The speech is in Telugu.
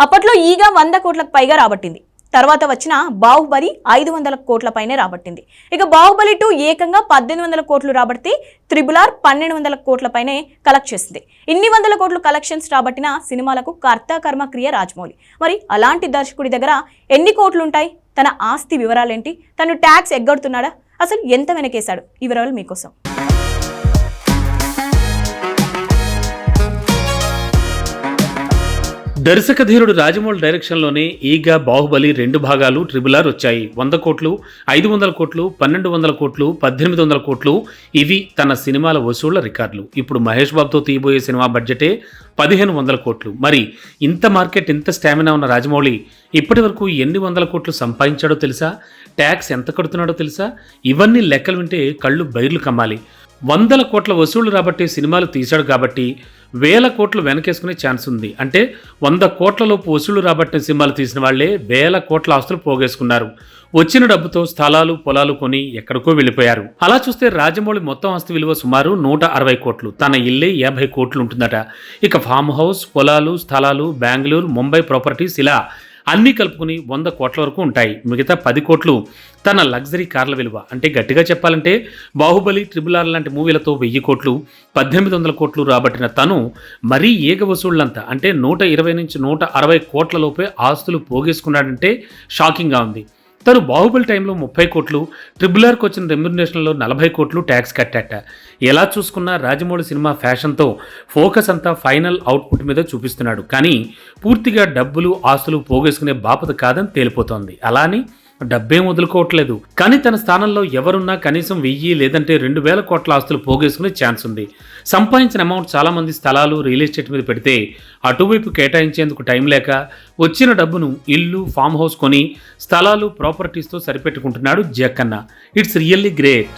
అప్పట్లో ఈగ 100 కోట్లకు పైగా రాబట్టింది. తర్వాత వచ్చిన బాహుబలి 500 కోట్ల పైనే రాబట్టింది. ఇక బాహుబలి 2 ఏకంగా 1800 కోట్లు రాబడితే RRR 1200 కోట్ల పైనే కలెక్ట్ చేసింది. ఇన్ని వందల కోట్లు కలెక్షన్స్ రాబట్టిన సినిమాలకు కర్త కర్మ క్రియ రాజమౌళి. మరి అలాంటి దర్శకుడి దగ్గర ఎన్ని కోట్లు ఉంటాయి? తన ఆస్తి వివరాలేంటి? తను ట్యాక్స్ ఎగ్గొడుతున్నాడా? అసలు ఎంత వెనకేశాడు? ఈ వివరాలు మీకోసం. దర్శకధీరుడు రాజమౌళి డైరెక్షన్లోనే ఈగ, బాహుబలి 2 భాగాలు RRR వచ్చాయి. 100 కోట్లు, 500 కోట్లు, 1200 కోట్లు, 1800 కోట్లు ఇవి తన సినిమాల వసూళ్ల రికార్డులు. ఇప్పుడు మహేష్ బాబుతో తీయబోయే సినిమా బడ్జెటే 1500 కోట్లు. మరి ఇంత మార్కెట్, ఇంత స్టామినా ఉన్న రాజమౌళి ఇప్పటి వరకు ఎన్ని వందల కోట్లు సంపాదించాడో తెలుసా? ట్యాక్స్ ఎంత కడుతున్నాడో తెలుసా? ఇవన్నీ లెక్కలు వింటే కళ్ళు బైర్లు కమ్మాలి. 100 కోట్ల వసూళ్లు రాబట్టే సినిమాలు తీశాడు కాబట్టి 1000 కోట్లు వెనకేసుకునే ఛాన్స్ ఉంది. అంటే 100 కోట్లలోపు వసూళ్లు రాబట్టిన సినిమాలు తీసిన వాళ్లే 1000 కోట్ల ఆస్తులు పోగేసుకున్నారు. వచ్చిన డబ్బుతో స్థలాలు, పొలాలు కొని ఎక్కడికో వెళ్ళిపోయారు. అలా చూస్తే రాజమౌళి మొత్తం ఆస్తి విలువ సుమారు 160 కోట్లు. తన ఇల్లే 50 కోట్లు ఉంటుందట. ఇక ఫామ్ హౌస్, పొలాలు, స్థలాలు, బెంగళూరు, ముంబై ప్రాపర్టీస్ ఇలా అన్నీ కలుపుకుని 100 కోట్ల వరకు ఉంటాయి. మిగతా 10 కోట్లు తన లగ్జరీ కార్ల విలువ. అంటే గట్టిగా చెప్పాలంటే బాహుబలి, RRR లాంటి మూవీలతో 1000 కోట్లు, 1800 కోట్లు రాబట్టిన తను మరీ ఏక వసూళ్లంతా అంటే 120 నుంచి 160 కోట్ల లోపే ఆస్తులు పోగేసుకున్నాడంటే షాకింగ్గా ఉంది. తను బాహుబలి టైంలో 30 కోట్లు, RRRకి వచ్చిన రెమ్యునరేషన్లో 40 కోట్లు ట్యాక్స్ కట్టాట. ఎలా చూసుకున్నా రాజమౌళి సినిమా ఫ్యాషన్తో ఫోకస్ అంతా ఫైనల్ అవుట్పుట్ మీద చూపిస్తున్నాడు. కానీ పూర్తిగా డబ్బులు, ఆస్తులు పోగేసుకునే బాపత కాదని తేలిపోతోంది. అలా అని డబ్బేం వదులుకోవట్లేదు. కానీ తన స్థానంలో ఎవరున్నా కనీసం 1000 లేదంటే 2000 కోట్ల ఆస్తులు పోగేసుకునే ఛాన్స్ ఉంది. సంపాదించిన అమౌంట్ చాలామంది స్థలాలు, రియల్ ఎస్టేట్ మీద పెడితే అటువైపు కేటాయించేందుకు టైం లేక వచ్చిన డబ్బును ఇల్లు, ఫామ్ హౌస్ కొని స్థలాలు, ప్రాపర్టీస్తో సరిపెట్టుకుంటున్నాడు జక్కన్న. It's really great.